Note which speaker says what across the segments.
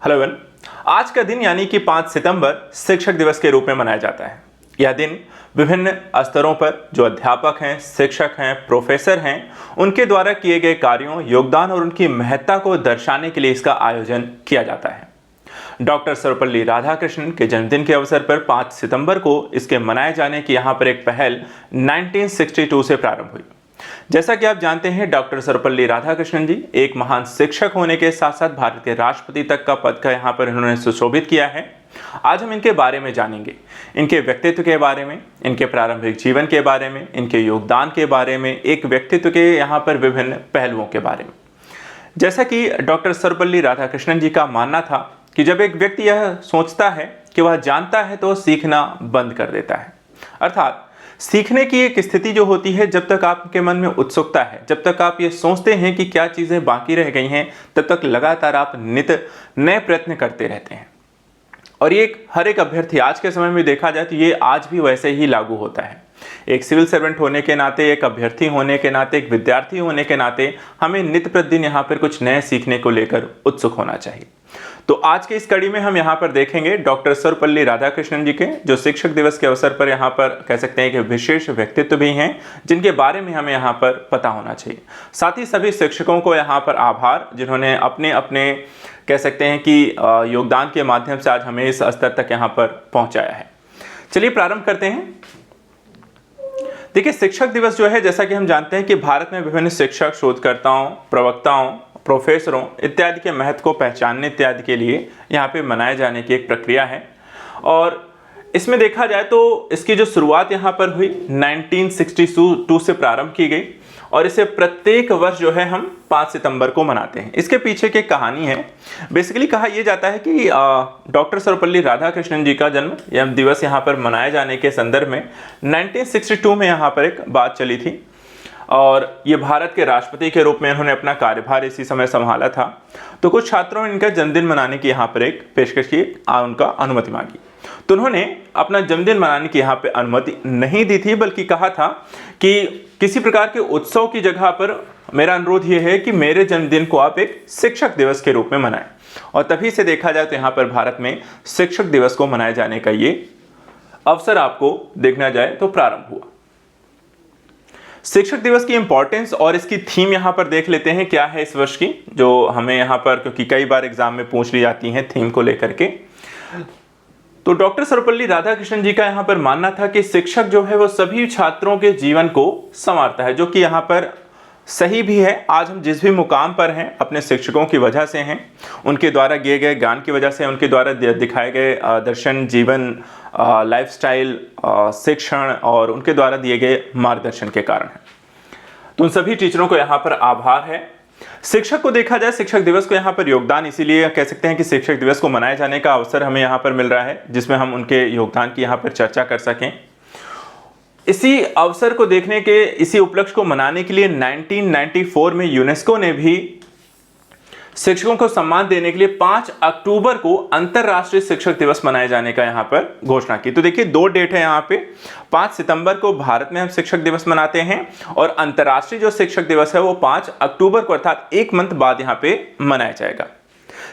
Speaker 1: Hello everyone. आज का दिन यानी कि 5 सितंबर शिक्षक दिवस के रूप में मनाया जाता है। यह दिन विभिन्न स्तरों पर जो अध्यापक हैं, शिक्षक हैं, प्रोफेसर हैं, उनके द्वारा किए गए कार्यों, योगदान और उनकी महत्ता को दर्शाने के लिए इसका आयोजन किया जाता है। डॉक्टर सर्वपल्ली राधाकृष्णन के जन्मदिन के अवसर पर 5 सितंबर को इसके मनाए जाने की यहाँ पर एक पहल 1962 से प्रारंभ हुई। जैसा कि आप जानते हैं, डॉक्टर सर्वपल्ली राधाकृष्णन जी एक महान शिक्षक होने के साथ साथ भारत के राष्ट्रपति तक का पद का यहाँ पर इन्होंने सुशोभित किया है। आज हम इनके बारे में जानेंगे, इनके व्यक्तित्व के बारे में, इनके प्रारंभिक जीवन के बारे में, इनके योगदान के बारे में, एक व्यक्तित्व के यहाँ पर विभिन्न पहलुओं के बारे में। जैसा कि डॉक्टर सर्वपल्ली राधाकृष्णन जी का मानना था कि जब एक व्यक्ति यह सोचता है कि वह जानता है तो वह सीखना बंद कर देता है। अर्थात सीखने की एक स्थिति जो होती है, जब तक आपके मन में उत्सुकता है, जब तक आप ये सोचते हैं कि क्या चीज़ें बाकी रह गई हैं, तब तक लगातार आप नित नए प्रयत्न करते रहते हैं। और ये हर एक अभ्यर्थी आज के समय में देखा जाए तो ये आज भी वैसे ही लागू होता है। एक सिविल सर्वेंट होने के नाते, एक अभ्यर्थी होने के नाते, एक विद्यार्थी होने के नाते हमें नित्य प्रतिदिन यहाँ पर कुछ नए सीखने को लेकर उत्सुक होना चाहिए। तो आज के इस कड़ी में हम यहाँ पर देखेंगे डॉक्टर सर्वपल्ली राधाकृष्णन जी के, जो शिक्षक दिवस के अवसर पर यहाँ पर कह सकते हैं कि विशेष व्यक्तित्व भी हैं, जिनके बारे में हमें यहाँ पर पता होना चाहिए। साथ ही सभी शिक्षकों को यहाँ पर आभार, जिन्होंने अपने अपने कह सकते हैं कि योगदान के माध्यम से आज हमें इस स्तर तक यहाँ पर पहुँचाया है। चलिए प्रारंभ करते हैं। देखिए, शिक्षक दिवस जो है, जैसा कि हम जानते हैं कि भारत में विभिन्न शिक्षक, शोधकर्ताओं, प्रवक्ताओं, प्रोफेसरों इत्यादि के महत्व को पहचानने इत्यादि के लिए यहाँ पे मनाए जाने की एक प्रक्रिया है। और इसमें देखा जाए तो इसकी जो शुरुआत यहाँ पर हुई 1962 से प्रारंभ की गई और इसे प्रत्येक वर्ष जो है हम 5 सितंबर को मनाते हैं। इसके पीछे की कहानी है, बेसिकली कहा यह जाता है कि डॉक्टर सर्वपल्ली राधाकृष्णन जी का जन्म दिवस यहाँ पर मनाए जाने के संदर्भ में 1962 में यहाँ पर एक बात चली थी और ये भारत के राष्ट्रपति के रूप में उन्होंने अपना कार्यभार इसी समय संभाला था। तो कुछ छात्रों ने इनका जन्मदिन मनाने की यहाँ पर एक पेशकश की, उनका अनुमति मांगी। तो उन्होंने अपना जन्मदिन मनाने की यहाँ पे अनुमति नहीं दी थी, बल्कि कहा था कि किसी प्रकार के उत्सव की जगह पर मेरा अनुरोध ये है कि मेरे जन्मदिन को आप एक शिक्षक दिवस के रूप में मनाएं। और तभी से देखा जाए तो यहाँ पर भारत में शिक्षक दिवस को मनाए जाने का ये अवसर आपको देखना जाए तो प्रारंभ हुआ। शिक्षक दिवस की इंपॉर्टेंस और इसकी थीम यहाँ पर देख लेते हैं क्या है इस वर्ष की, जो हमें यहाँ पर, क्योंकि कई बार एग्जाम में पूछ ली जाती हैं थीम को लेकर के। तो डॉक्टर सर्वपल्ली राधाकृष्णन जी का यहाँ पर मानना था कि शिक्षक जो है वो सभी छात्रों के जीवन को संवारता है, जो कि यहाँ पर सही भी है। आज हम जिस भी मुकाम पर हैं अपने शिक्षकों की वजह से हैं, उनके द्वारा दिए गए ज्ञान की वजह से, उनके द्वारा दिखाए गए दर्शन, जीवन, लाइफस्टाइल, शिक्षण और उनके द्वारा दिए गए मार्गदर्शन के कारण है। तो उन सभी टीचरों को यहाँ पर आभार है। शिक्षक को देखा जाए, शिक्षक दिवस को यहाँ पर योगदान, इसीलिए कह सकते हैं कि शिक्षक दिवस को मनाए जाने का अवसर हमें यहाँ पर मिल रहा है, जिसमें हम उनके योगदान की यहाँ पर चर्चा कर सकें। इसी अवसर को देखने के, इसी उपलक्ष्य को मनाने के लिए 1994 में यूनेस्को ने भी शिक्षकों को सम्मान देने के लिए 5 अक्टूबर को अंतर्राष्ट्रीय शिक्षक दिवस मनाए जाने का यहाँ पर घोषणा की। तो देखिए, 2 डेट है यहाँ पे। 5 सितंबर को भारत में हम शिक्षक दिवस मनाते हैं और अंतर्राष्ट्रीय जो शिक्षक दिवस है वो 5 अक्टूबर को, अर्थात 1 मंथ बाद यहाँ पे मनाया जाएगा।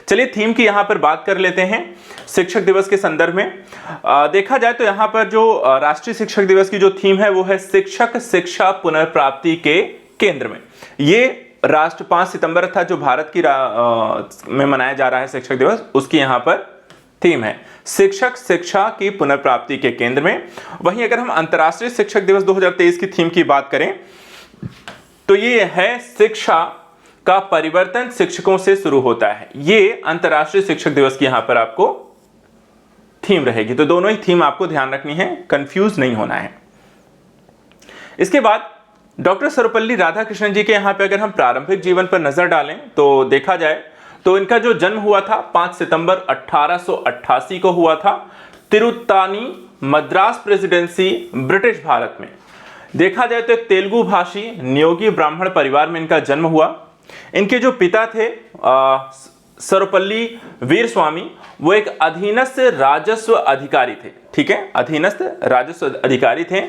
Speaker 1: चलिए थीम की यहाँ पर बात कर लेते हैं। शिक्षक दिवस के संदर्भ में देखा जाए तो यहाँ पर जो राष्ट्रीय शिक्षक दिवस की जो थीम है वो है शिक्षक शिक्षा पुनर्प्राप्ति के केंद्र में। ये राष्ट्र 5 सितंबर अर्थात जो भारत की में मनाया जा रहा है शिक्षक दिवस, उसकी यहाँ पर थीम है शिक्षक शिक्षा की पुनर्प्राप्ति के केंद्र में। वहीं अगर हम अंतर्राष्ट्रीय शिक्षक दिवस 2023 की थीम की बात करें तो ये है शिक्षा का परिवर्तन शिक्षकों से शुरू होता है। ये अंतर्राष्ट्रीय शिक्षक दिवस की यहां पर आपको थीम रहेगी। तो दोनों ही थीम आपको ध्यान रखनी है, कंफ्यूज नहीं होना है। इसके बाद डॉक्टर सर्वपल्ली राधाकृष्णन जी के यहाँ पे अगर हम प्रारंभिक जीवन पर नजर डालें तो देखा जाए तो इनका जो जन्म हुआ था 5 सितंबर 1888 को हुआ था, तिरुत्तानी मद्रास प्रेसिडेंसी, ब्रिटिश भारत में। देखा जाए तो एक तेलुगु भाषी नियोगी ब्राह्मण परिवार में इनका जन्म हुआ। इनके जो पिता थे सर्वपल्ली वीर स्वामी, वो एक अधीनस्थ राजस्व अधिकारी थे। ठीक है, अधीनस्थ राजस्व अधिकारी थे।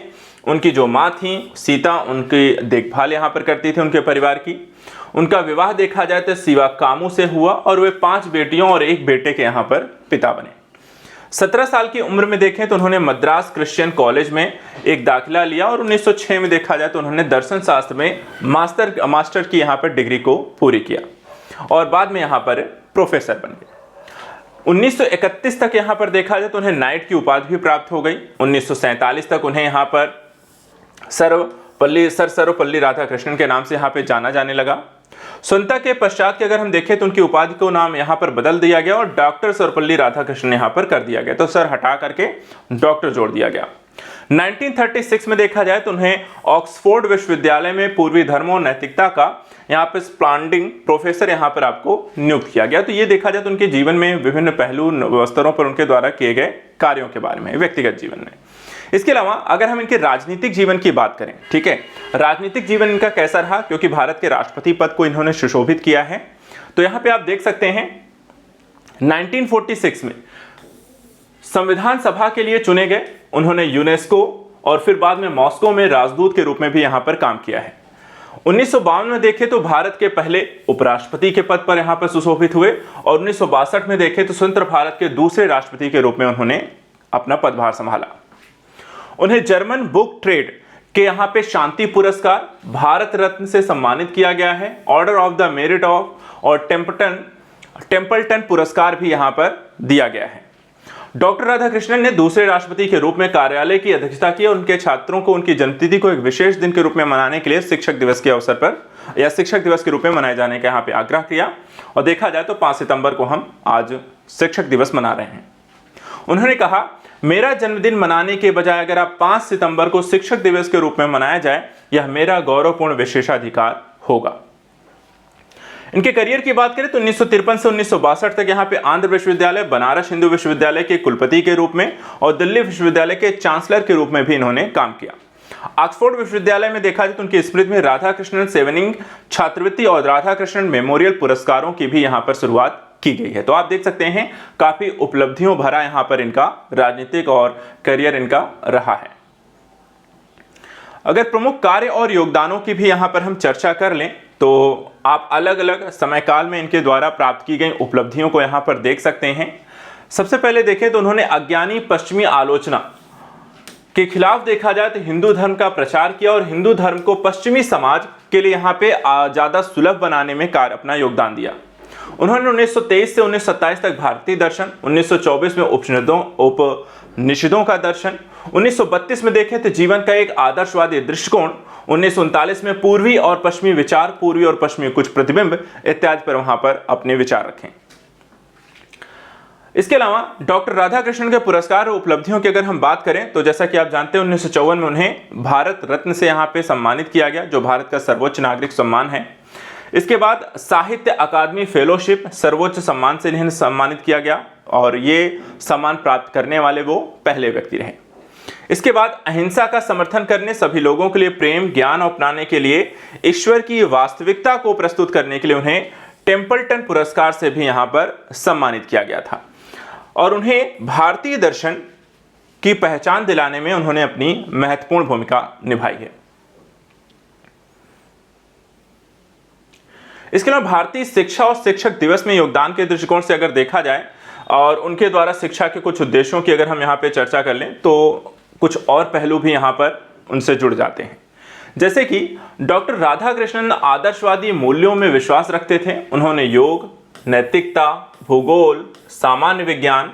Speaker 1: उनकी जो माँ थी सीता, उनकी देखभाल यहाँ पर करती थी उनके परिवार की। उनका विवाह देखा जाए तो शिवा कामू से हुआ और वे 5 बेटियों और 1 बेटे के यहाँ पर पिता बने। 17 साल की उम्र में देखें तो उन्होंने मद्रास क्रिश्चियन कॉलेज में एक दाखिला लिया और 1906 में देखा जाए तो उन्होंने दर्शन शास्त्र में मास्टर की यहाँ पर डिग्री को पूरी किया और बाद में यहाँ पर प्रोफेसर बन गए। 1931 तक यहाँ पर देखा जाए तो उन्हें नाइट की उपाधि भी प्राप्त हो गई। 1947 तक उन्हें यहाँ पर सर्वपल्ली राधाकृष्णन के नाम से यहाँ पे जाना जाने लगा। स्वतंत्रता के पश्चात के अगर हम देखें तो उनकी उपाधि को नाम यहाँ पर बदल दिया गया और डॉक्टर सर्वपल्ली राधाकृष्णन यहाँ पर कर दिया गया, तो सर हटा करके डॉक्टर जोड़ दिया गया। 1936 में देखा जाए तो उन्हें ऑक्सफोर्ड विश्वविद्यालय में पूर्वी धर्म और नैतिकता का यहाँ पे स्प्लांडिंग प्रोफेसर यहाँ पर आपको नियुक्त किया गया। तो ये देखा जाए तो उनके जीवन में विभिन्न पहलू स्तरों पर उनके द्वारा किए गए कार्यों के बारे में, व्यक्तिगत जीवन में। इसके अलावा अगर हम इनके राजनीतिक जीवन की बात करें, ठीक है, राजनीतिक जीवन इनका कैसा रहा, क्योंकि भारत के राष्ट्रपति पद को इन्होंने सुशोभित किया है। तो यहाँ पे आप देख सकते हैं 1946 में संविधान सभा के लिए चुने गए। उन्होंने यूनेस्को और फिर बाद में मॉस्को में राजदूत के रूप में भी यहाँ पर काम किया है। 1952 में देखें तो भारत के पहले उपराष्ट्रपति के पद पर यहाँ पर सुशोभित हुए और 1962 में देखें तो स्वतंत्र भारत के दूसरे राष्ट्रपति के रूप में उन्होंने अपना पदभार संभाला। उन्हें जर्मन बुक ट्रेड के यहाँ पे शांति पुरस्कार, भारत रत्न से सम्मानित किया गया है, order of the merit of और टेम्पल्टन पुरस्कार भी यहाँ पर दिया गया है। डॉक्टर राधाकृष्णन ने दूसरे राष्ट्रपति के रूप में कार्यालय की अध्यक्षता की और उनके छात्रों को उनकी जन्मतिथि को एक विशेष दिन के रूप में मनाने के लिए शिक्षक दिवस के अवसर पर या शिक्षक दिवस के रूप में मनाए जाने का यहाँ पे आग्रह किया। और देखा जाए तो 5 सितंबर को हम आज शिक्षक दिवस मना रहे हैं। उन्होंने कहा, मेरा जन्मदिन मनाने के बजाय अगर आप 5 सितंबर को शिक्षक दिवस के रूप में मनाया जाए, यह मेरा गौरवपूर्ण विशेषाधिकार होगा। इनके करियर की बात करें तो 1953 से 1962 तक यहाँ पे आंध्र विश्वविद्यालय, बनारस हिंदू विश्वविद्यालय के कुलपति के रूप में और दिल्ली विश्वविद्यालय के चांसलर के रूप में भी इन्होंने काम किया। ऑक्सफोर्ड विश्वविद्यालय में देखा जाए तो उनकी स्मृति में राधाकृष्णन सेवनिंग छात्रवृत्ति और राधाकृष्णन मेमोरियल पुरस्कारों की भी यहाँ पर शुरुआत की गई है। तो आप देख सकते हैं काफी उपलब्धियों भरा यहाँ पर इनका राजनीतिक और करियर इनका रहा है। अगर प्रमुख कार्य और योगदानों की भी यहाँ पर हम चर्चा कर लें तो आप अलग अलग समय काल में इनके द्वारा प्राप्त की गई उपलब्धियों को यहाँ पर देख सकते हैं। सबसे पहले देखें तो उन्होंने अज्ञानी पश्चिमी आलोचना के खिलाफ देखा जाए तो हिंदू धर्म का प्रचार किया और हिंदू धर्म को पश्चिमी समाज के लिए यहाँ पे ज्यादा सुलभ बनाने में अपना योगदान दिया। उन्होंने 1923 से 1927 तक भारतीय दर्शन, 1924 में उपनिषदों का दर्शन, 1932 में देखें तो जीवन का एक आदर्शवादी दृष्टिकोण, 1939 में पूर्वी और पश्चिमी विचार, पूर्वी और पश्चिमी कुछ प्रतिबिंब इत्यादि पर वहां पर अपने विचार रखें। इसके अलावा डॉक्टर राधाकृष्णन के पुरस्कार और उपलब्धियों की अगर हम बात करें तो जैसा कि आप जानते हैं 1954 में उन्हें भारत रत्न से यहाँ पे सम्मानित किया गया, जो भारत का सर्वोच्च नागरिक सम्मान है। इसके बाद साहित्य अकादमी फेलोशिप सर्वोच्च सम्मान से इन्हें सम्मानित किया गया और ये सम्मान प्राप्त करने वाले वो पहले व्यक्ति रहे। इसके बाद अहिंसा का समर्थन करने, सभी लोगों के लिए प्रेम ज्ञान अपनाने के लिए, ईश्वर की वास्तविकता को प्रस्तुत करने के लिए उन्हें टेम्पल्टन पुरस्कार से भी यहाँ पर सम्मानित किया गया था और उन्हें भारतीय दर्शन की पहचान दिलाने में उन्होंने अपनी महत्वपूर्ण भूमिका निभाई है। इसके अलावा भारतीय शिक्षा और शिक्षक दिवस में योगदान के दृष्टिकोण से अगर देखा जाए और उनके द्वारा शिक्षा के कुछ उद्देश्यों की अगर हम यहाँ पे चर्चा कर लें तो कुछ और पहलू भी यहाँ पर उनसे जुड़ जाते हैं। जैसे कि डॉक्टर राधाकृष्णन आदर्शवादी मूल्यों में विश्वास रखते थे। उन्होंने योग, नैतिकता, भूगोल, सामान्य विज्ञान,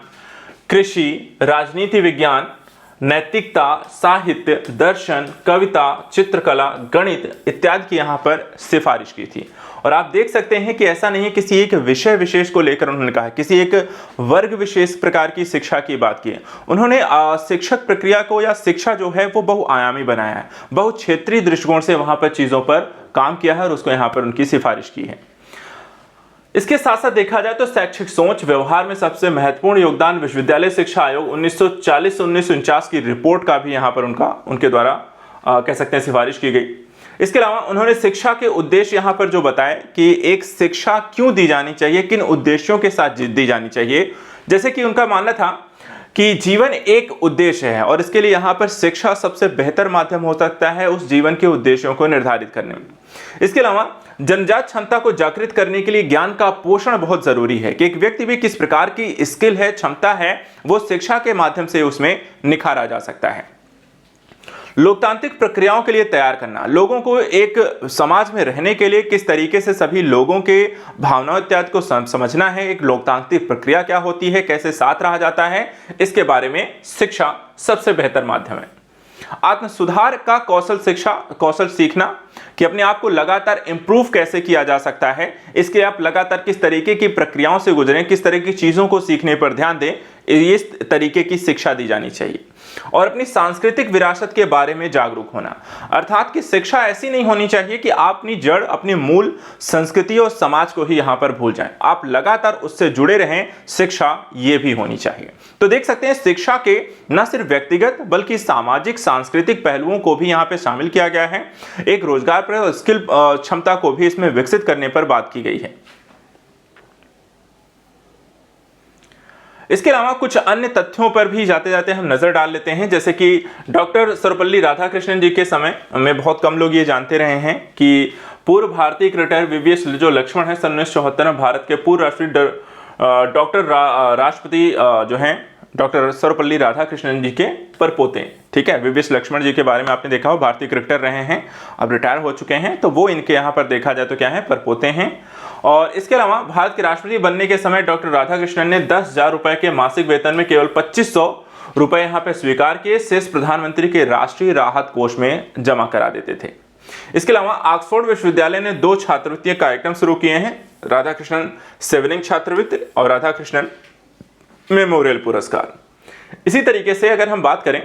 Speaker 1: कृषि, राजनीति विज्ञान, नैतिकता, साहित्य, दर्शन, कविता, चित्रकला, गणित इत्यादि की यहाँ पर सिफारिश की थी। और आप देख सकते हैं कि ऐसा नहीं है किसी एक विषय विशेष को लेकर उन्होंने कहा, किसी एक वर्ग विशेष प्रकार की शिक्षा की बात की है। उन्होंने शिक्षक प्रक्रिया को या शिक्षा जो है वो बहुआयामी बनाया है, बहु क्षेत्रीय दृष्टिकोण से वहां पर चीजों पर काम किया है और उसको यहाँ पर उनकी सिफारिश की है। इसके साथ साथ देखा जाए तो शैक्षिक सोच व्यवहार में सबसे महत्वपूर्ण योगदान विश्वविद्यालय शिक्षा आयोग 1940 से 1949 की रिपोर्ट का भी यहाँ पर उनके द्वारा कह सकते हैं सिफारिश की गई। इसके अलावा उन्होंने शिक्षा के उद्देश्य यहाँ पर जो बताए कि एक शिक्षा क्यों दी जानी चाहिए, किन उद्देश्यों के साथ दी जानी चाहिए। जैसे कि उनका मानना था कि जीवन एक उद्देश्य है और इसके लिए यहाँ पर शिक्षा सबसे बेहतर माध्यम हो सकता है उस जीवन के उद्देश्यों को निर्धारित करने में। इसके अलावा जन्मजात क्षमता को जागृत करने के लिए ज्ञान का पोषण बहुत जरूरी है कि एक व्यक्ति भी किस प्रकार की स्किल है, क्षमता है, वो शिक्षा के माध्यम से उसमें निखारा जा सकता है। लोकतांत्रिक प्रक्रियाओं के लिए तैयार करना, लोगों को एक समाज में रहने के लिए किस तरीके से सभी लोगों के भावनाओं इत्यादि को समझना है, एक लोकतांत्रिक प्रक्रिया क्या होती है, कैसे साथ रहा जाता है, इसके बारे में शिक्षा सबसे बेहतर माध्यम है। आत्म सुधार का कौशल सीखना कि अपने आप को लगातार इंप्रूव कैसे किया जा सकता है, इसके आप लगातार किस तरीके की प्रक्रियाओं से गुजरें, किस तरह की चीजों को सीखने पर ध्यान दें, इस तरीके की शिक्षा दी जानी चाहिए। और अपनी सांस्कृतिक विरासत के बारे में जागरूक होना, अर्थात कि शिक्षा ऐसी नहीं होनी चाहिए कि आप अपनी जड़, अपनी मूल संस्कृति और समाज को ही यहां पर भूल जाएं, आप लगातार उससे जुड़े रहें, शिक्षा ये भी होनी चाहिए। तो देख सकते हैं शिक्षा के न सिर्फ व्यक्तिगत बल्कि सामाजिक सांस्कृतिक पहलुओं को भी यहां पे शामिल किया गया है। एक रोजगार पर स्किल क्षमता को भी इसमें विकसित करने पर बात की गई है। इसके अलावा कुछ अन्य तथ्यों पर भी जाते जाते हम नजर डाल लेते हैं, जैसे कि डॉक्टर सर्वपल्ली राधाकृष्णन जी के समय में बहुत कम लोग ये जानते रहे हैं कि पूर्व भारतीय क्रिकेटर वीवीएस जो लक्ष्मण है, सन 1974 में भारत के पूर्व राष्ट्रीय डॉक्टर राष्ट्रपति जो हैं डॉक्टर सर्वपल्ली राधाकृष्णन जी के परपोते, ठीक है। वीवीएस लक्ष्मण जी के बारे में आपने देखा हो, भारतीय क्रिकेटर रहे हैं, अब रिटायर हो चुके हैं, तो वो इनके यहाँ पर देखा जाए तो क्या है, परपोते हैं। और इसके अलावा भारत के राष्ट्रपति बनने के समय डॉक्टर राधाकृष्णन ने 10,000 रुपए के मासिक वेतन में केवल 2500 रुपए यहाँ पे स्वीकार किए, शेष प्रधानमंत्री के राष्ट्रीय राहत कोष में जमा करा देते थे। इसके अलावा ऑक्सफोर्ड विश्वविद्यालय ने 2 छात्रवृत्ति कार्यक्रम शुरू किए हैं, राधाकृष्णन सेवनिंग छात्रवृत्ति और राधाकृष्णन मेमोरियल पुरस्कार। इसी तरीके से अगर हम बात करें,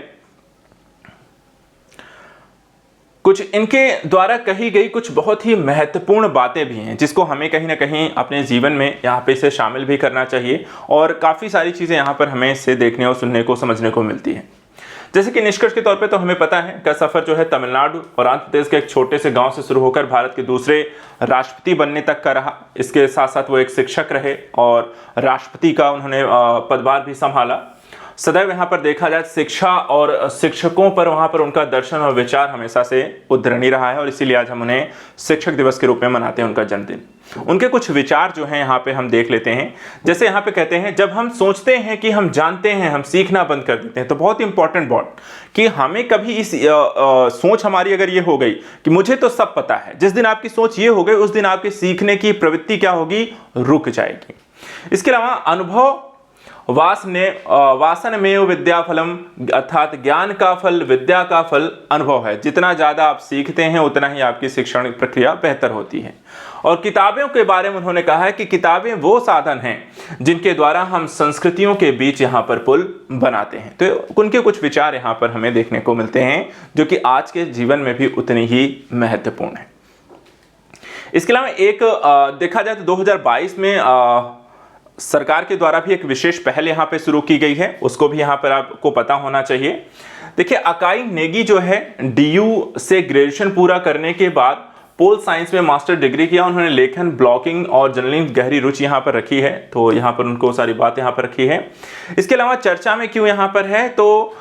Speaker 1: कुछ इनके द्वारा कही गई कुछ बहुत ही महत्वपूर्ण बातें भी हैं जिसको हमें कहीं ना कहीं अपने जीवन में यहाँ पे इसे शामिल भी करना चाहिए, और काफ़ी सारी चीज़ें यहाँ पर हमें इससे देखने और सुनने को, समझने को मिलती हैं। जैसे कि निष्कर्ष के तौर पे तो हमें पता है का सफ़र जो है तमिलनाडु और आंध्र प्रदेश के एक छोटे से गांव से शुरू होकर भारत के दूसरे राष्ट्रपति बनने तक का रहा। इसके साथ साथ वो एक शिक्षक रहे और राष्ट्रपति का उन्होंने पदभार भी संभाला। सदैव यहाँ पर देखा जाए शिक्षा और शिक्षकों पर वहाँ पर उनका दर्शन और विचार हमेशा से उद्धरणीय रहा है, और इसीलिए आज हम उन्हें शिक्षक दिवस के रूप में मनाते हैं, उनका जन्मदिन। उनके कुछ विचार जो हैं यहाँ पे हम देख लेते हैं। जैसे यहाँ पे कहते हैं, जब हम सोचते हैं कि हम जानते हैं, हम सीखना बंद कर देते हैं। तो बहुत इंपॉर्टेंट बात कि हमें कभी इस सोच हमारी अगर ये हो गई कि मुझे तो सब पता है, जिस दिन आपकी सोच ये हो गई उस दिन आपके सीखने की प्रवृत्ति क्या होगी, रुक जाएगी। इसके अलावा अनुभव वासन में विद्या फलम, अर्थात ज्ञान का फल, विद्या का फल अनुभव है। जितना ज्यादा आप सीखते हैं उतना ही आपकी शिक्षण प्रक्रिया बेहतर होती है। और किताबों के बारे में उन्होंने कहा है कि किताबें वो साधन हैं जिनके द्वारा हम संस्कृतियों के बीच यहाँ पर पुल बनाते हैं। तो उनके कुछ विचार यहाँ पर हमें देखने को मिलते हैं जो कि आज के जीवन में भी उतनी ही महत्वपूर्ण है। इसके अलावा एक देखा जाए तो 2022 में सरकार के द्वारा भी एक विशेष पहल यहाँ पे शुरू की गई है, उसको भी यहाँ पर आपको पता होना चाहिए। देखिए, अकाई नेगी जो है डीयू से ग्रेजुएशन पूरा करने के बाद पोल साइंस में मास्टर डिग्री किया। उन्होंने लेखन, ब्लॉगिंग और जर्नलिंग गहरी रुचि यहाँ पर रखी है, तो यहाँ पर उनको सारी बात यहाँ पर रखी है। इसके अलावा चर्चा में क्यों यहाँ पर है, तो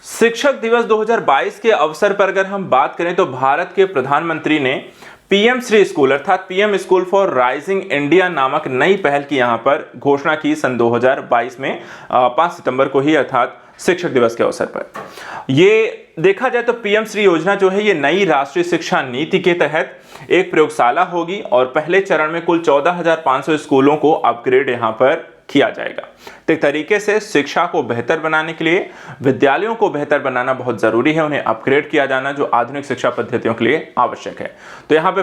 Speaker 1: शिक्षक दिवस 2022 के अवसर पर अगर हम बात करें तो भारत के प्रधानमंत्री ने पीएम श्री स्कूल अर्थात PM school for rising India नामक नई पहल की यहां पर घोषणा की सन 2022 में 5 सितंबर को ही, अर्थात शिक्षक दिवस के अवसर पर। ये देखा जाए तो पीएम श्री योजना जो है ये नई राष्ट्रीय शिक्षा नीति के तहत एक प्रयोगशाला होगी और पहले चरण में कुल 14,500 स्कूलों को अपग्रेड यहां पर किया जाएगा। तो एक तरीके से शिक्षा को बेहतर बनाने के लिए विद्यालयों को बेहतर बनाना बहुत जरूरी है, उन्हें अपग्रेड किया जाना जो आधुनिक शिक्षा पद्धतियों के लिए आवश्यक है। तो यहाँ पे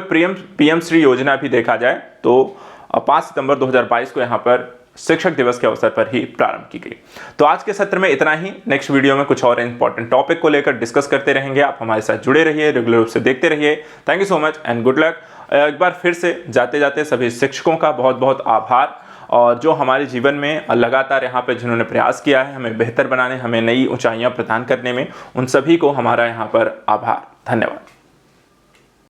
Speaker 1: पीएम श्री योजना भी देखा जाए तो 5 सितंबर 2022 को यहाँ पर शिक्षक दिवस के अवसर पर ही प्रारंभ की गई। तो आज के सत्र में इतना ही। नेक्स्ट वीडियो में कुछ और इंपॉर्टेंट टॉपिक को लेकर डिस्कस करते रहेंगे। आप हमारे साथ जुड़े रहिए, रेगुलर रूप से देखते रहिए। Thank you so much and good luck. एक बार फिर से जाते जाते सभी शिक्षकों का बहुत बहुत आभार, और जो हमारे जीवन में लगातार यहाँ पे जिन्होंने प्रयास किया है हमें बेहतर बनाने, हमें नई ऊंचाइयां प्रदान करने में, उन सभी को हमारा यहाँ पर आभार। धन्यवाद।